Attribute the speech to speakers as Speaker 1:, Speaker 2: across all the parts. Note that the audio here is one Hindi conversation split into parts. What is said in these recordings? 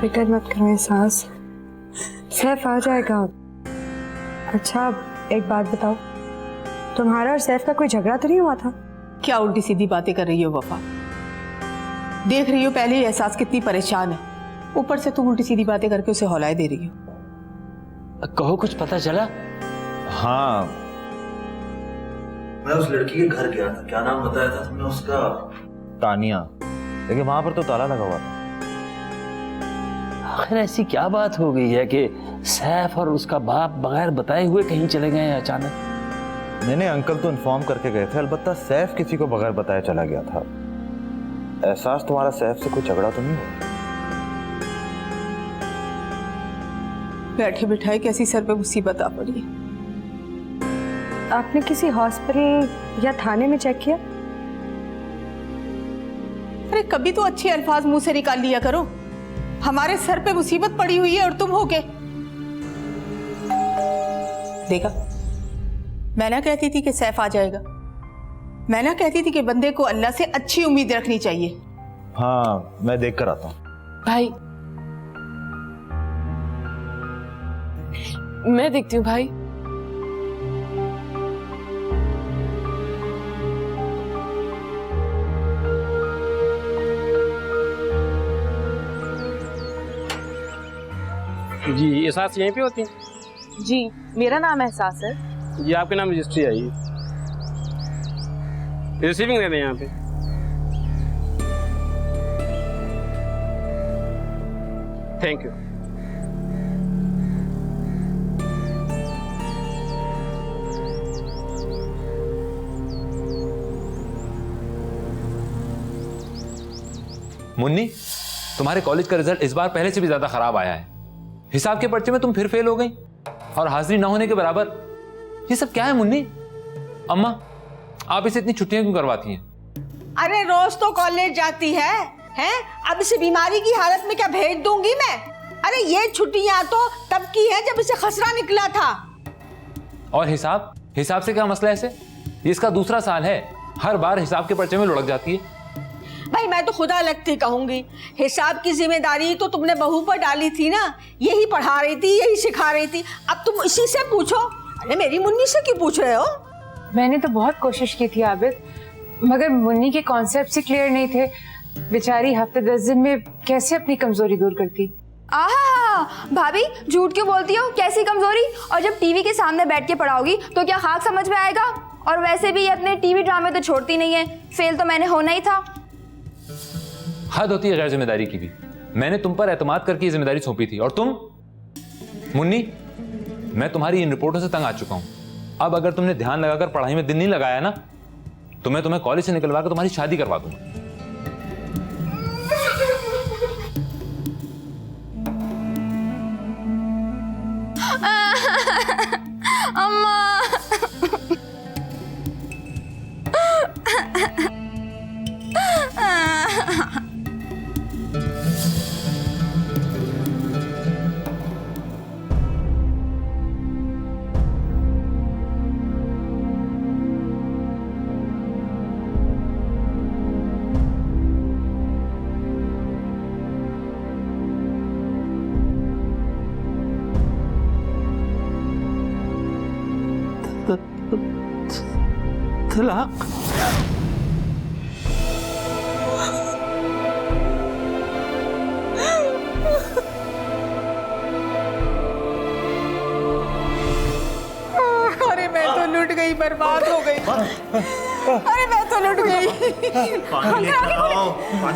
Speaker 1: फिक्र मत करो एहसास, सैफ आ जाएगा। अच्छा एक बात बताओ, तुम्हारा और सैफ का कोई झगड़ा तो नहीं हुआ था?
Speaker 2: क्या उल्टी सीधी बातें कर रही हो वफा? देख रही हो पहले ही एहसास कितनी परेशान है, ऊपर से तुम उल्टी सीधी बातें करके उसे हौलाए दे रही हो।
Speaker 3: कहो कुछ पता चला?
Speaker 4: हाँ, मैं उस लड़की के घर गया था, क्या नाम बताया था तुमने उसका? तानिया। लेकिन वहां पर तो ताला लगा हुआ था।
Speaker 3: आखिर ऐसी क्या बात हो गई है कि सैफ और उसका बाप बगैर बताए हुए कहीं चले गए हैं अचानक?
Speaker 4: नहीं, अंकल तो इन्फॉर्म करके गए थे, अलबत्ता सैफ किसी को बगैर बताए चला गया था। एहसास तुम्हारा सैफ से कोई झगड़ा तो नहीं हुआ?
Speaker 2: बैठे बिठाए कैसी सर पे मुसीबत आ पड़ी।
Speaker 1: आपने किसी हॉस्पिटल या थाने में चेक किया?
Speaker 2: अरे कभी तो अच्छे अल्फाज मुंह से निकाल लिया करो। हमारे सर पे मुसीबत पड़ी हुई है और तुम हो के देखा। मैं ना कहती थी कि सैफ आ जाएगा, मैं ना कहती थी कि बंदे को अल्लाह से अच्छी उम्मीद रखनी चाहिए।
Speaker 4: हाँ, मैं देख कर आता हूँ।
Speaker 5: भाई मैं देखती हूँ भाई।
Speaker 6: जी एहसास यहीं पे होती हैं?
Speaker 5: जी मेरा नाम एहसास है।
Speaker 6: जी आपके नाम रजिस्ट्री आई है, रिसीविंग दे दें यहाँ पे। Thank you.
Speaker 7: मुन्नी, तुम्हारे कॉलेज का रिजल्ट इस बार पहले से भी ज्यादा खराब आया है। हिसाब के पर्चे में तुम फिर फेल हो गई और हाजिरी ना होने के बराबर। ये सब क्या है मुन्नी? अम्मा, आप इसे इतनी छुट्टियां क्यों करवाती हैं?
Speaker 2: अरे रोज तो कॉलेज जाती है, हैं? अब इसे बीमारी की हालत में क्या भेज दूंगी मैं? अरे ये छुट्टियां तो तब की है जब इसे खसरा निकला था।
Speaker 7: और हिसाब से क्या मसला है इसे? ये इसका दूसरा साल है, हर बार हिसाब के पर्चे में लुढ़क जाती है।
Speaker 2: भाई मैं तो खुदा लगती कहूंगी, हिसाब की जिम्मेदारी तो तुमने बहू पर डाली थी ना, यही पढ़ा रही थी, यही सिखा रही थी, अब तुम इसी से पूछो। अरे मेरी मुन्नी से क्यों पूछ रहे हो?
Speaker 1: मैंने तो बहुत कोशिश की थी आबिद, मगर मुन्नी के कॉन्सेप्ट ही क्लियर नहीं थे। बेचारी हफ्ते 10 दिन में कैसे अपनी कमजोरी दूर करती।
Speaker 8: आहा भाभी झूठ क्यों बोलती हो? कैसी कमजोरी? और जब टीवी के सामने बैठ के पढ़ाओगी तो क्या खाक समझ में आएगा? और वैसे भी ये अपने टीवी ड्रामे तो छोड़ती नहीं है, फेल तो मैंने होना ही था।
Speaker 7: हद होती है गैर जिम्मेदारी की भी। मैंने तुम पर एतमाद करके ये जिम्मेदारी सौंपी थी और तुम? मुन्नी, मैं तुम्हारी इन रिपोर्टों से तंग आ चुका हूं। अब अगर तुमने ध्यान लगाकर पढ़ाई में दिन नहीं लगाया ना, तो मैं तुम्हें कॉलेज से निकलवा कर तुम्हारी शादी करवा दूंगा।
Speaker 8: अम्मा
Speaker 3: तलाक?
Speaker 2: अरे मैं तो लुट गई, बर्बाद हो गई। अरे मैं तो लुट गई।
Speaker 4: पानी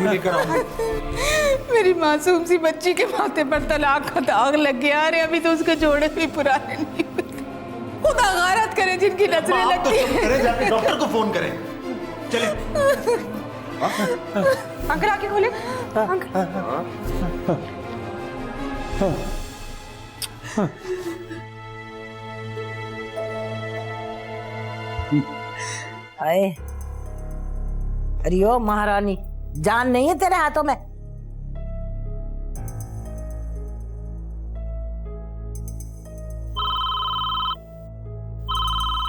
Speaker 4: लेकर आओ।
Speaker 2: मेरी मासूम सी बच्ची के माथे पर तलाक का दाग लग गया। अरे अभी तो उसके जोड़े भी पुराने नहीं हुए। खुदा गारत करे जिनकी नजरें लगती है।
Speaker 4: जाके डॉक्टर को फोन करें। चले।
Speaker 1: अंकल आके खोले। अंकल
Speaker 9: अरे ओ महारानी, जान नहीं है तेरे हाथों में?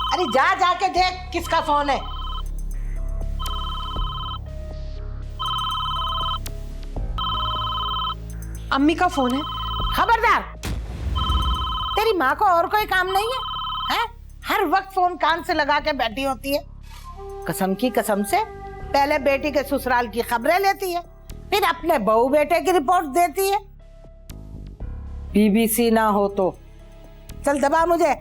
Speaker 9: अरे जा जाके देख किसका फोन है।
Speaker 5: अम्मी का फोन है।
Speaker 9: खबरदार, तेरी माँ को और कोई काम नहीं है, हैं? हर वक्त फोन कान से लगा के बैठी होती है। कसम की कसम से पहले बेटी के ससुराल की खबरें लेती है, फिर अपने बहू बेटे की रिपोर्ट देती है। बीबीसी ना हो तो चल दबा मुझे।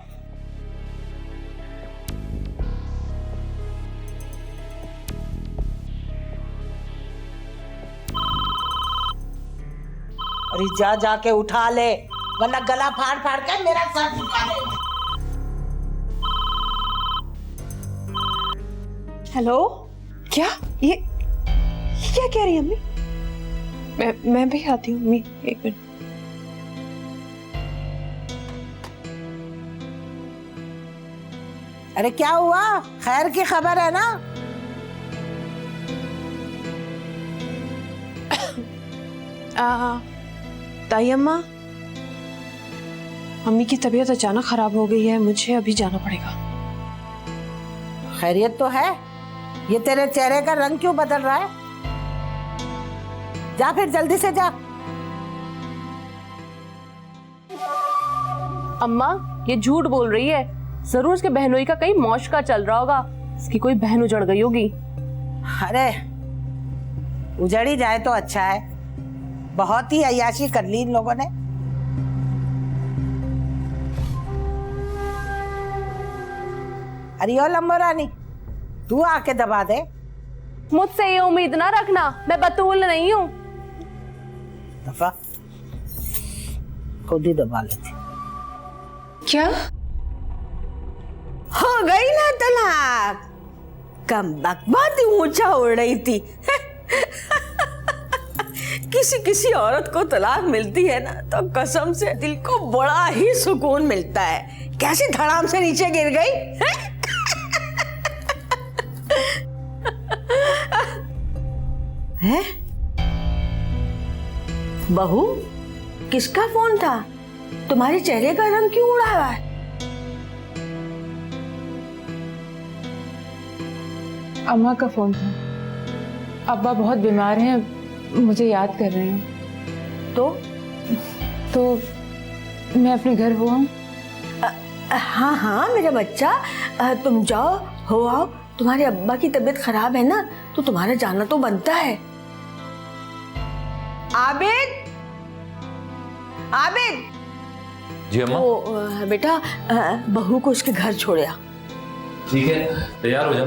Speaker 9: अरे जा जाके उठा ले, वरना गला फाड़ फाड़ के मेरा सर झुका दे।
Speaker 5: हेलो, क्या ये क्या कह रही है अम्मी? मैं भी आती हूँ अम्मी, एक मिनट।
Speaker 9: अरे क्या हुआ? खैर की खबर है ना?
Speaker 5: ताई अम्मा, अम्मी की तबीयत अचानक खराब हो गई है, मुझे अभी जाना पड़ेगा।
Speaker 9: खैरियत तो है, ये तेरे चेहरे का रंग क्यों बदल रहा है? जा फिर जल्दी से जा।
Speaker 5: अम्मा ये झूठ बोल रही है, जरूर उसके बहनोई का कहीं मौज का चल रहा होगा, उसकी कोई बहन उजड़ गई होगी।
Speaker 9: अरे उजड़ ही जाए तो अच्छा है, बहुत ही अय्याशी कर ली इन लोगों ने। अरे ओ लंबोरानी, तू आके दबा दे।
Speaker 5: मुझसे ये उम्मीद ना रखना, मैं बतूल नहीं हूँ।
Speaker 9: दफा खुद ही दबा लेती।
Speaker 5: क्या
Speaker 2: हो गई ना तलाक? कम बहुत ही ऊंचा उड़ रही थी। किसी किसी औरत को तलाक मिलती है ना तो कसम से दिल को बड़ा ही सुकून मिलता है। कैसी धड़ाम से नीचे गिर गई है? बहू, किसका फोन था? तुम्हारे चेहरे का रंग क्यों उड़ा हुआ है?
Speaker 10: अम्मा का फोन था। अब्बा बहुत बीमार हैं, मुझे याद कर रहे हैं। तो मैं अपने घर हो आऊं?
Speaker 2: हाँ हाँ मेरा बच्चा, तुम जाओ, हो आओ। तुम्हारे अब्बा की तबीयत खराब है ना, तो तुम्हारा जाना तो बनता है। आबिद, आबिद।
Speaker 7: जी अम्मा।
Speaker 2: तो बेटा बहू को उसके घर छोड़या।
Speaker 7: ठीक है, तैयार हो जा।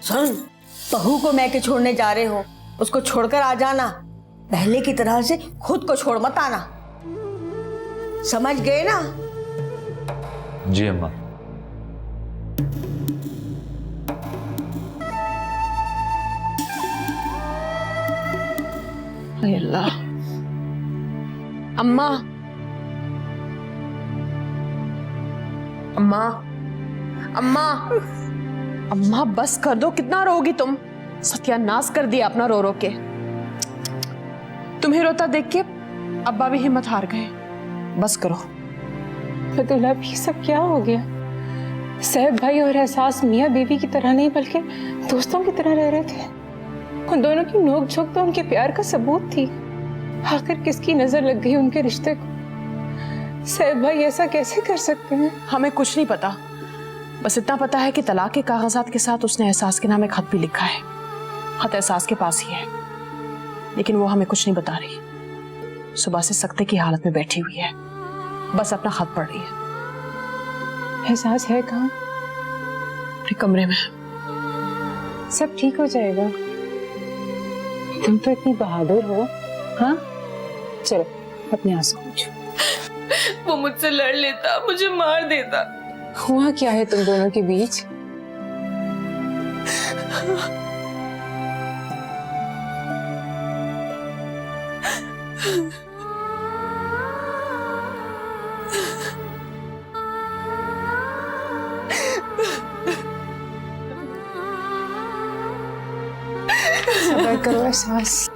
Speaker 2: सुन, बहू को मैके छोड़ने जा रहे हो, उसको छोड़कर आ जाना। पहले की तरह से खुद को छोड़ मत आना, समझ गए ना?
Speaker 7: जी अम्मा।
Speaker 5: अल्लाह। अम्मा, अम्मा, अम्मा, अम्मा बस कर दो, कितना रोगी तुम? सत्यानाश कर दिया अपना रो रो के। तुम्हें रोता देख के अब्बा भी हिम्मत हार गए। बस करो।
Speaker 10: फतुल्ला भी सब क्या हो गया? सैफ भाई और एहसास मियाँ बीवी की तरह नहीं बल्कि दोस्तों की तरह रह रहे थे। उन दोनों की नोक-झोंक तो उनके प्यार का सबूत थी। आखिर किसकी नजर लग गई उनके रिश्ते को? सैफ भाई ऐसा कैसे कर सकते हैं?
Speaker 5: हमें कुछ नहीं पता, बस इतना पता है कि तलाक के कागजात के साथ उसने एहसास के नाम एक खत भी लिखा है। खत एहसास के पास ही है, लेकिन वो हमें कुछ नहीं बता रही। सुबह से सख्ते की हालत में बैठी हुई है, बस अपना खत पढ़ रही है।
Speaker 10: एहसास है कहाँ?
Speaker 5: अपने कमरे में।
Speaker 10: सब ठीक हो जाएगा। तुम तो इतनी बहादुर हो। हाँ चलो अपने आंसू पूछो।
Speaker 5: वो मुझसे लड़ लेता, मुझे मार देता।
Speaker 10: हुआ क्या है तुम दोनों के बीच? सब्र करो एहसास।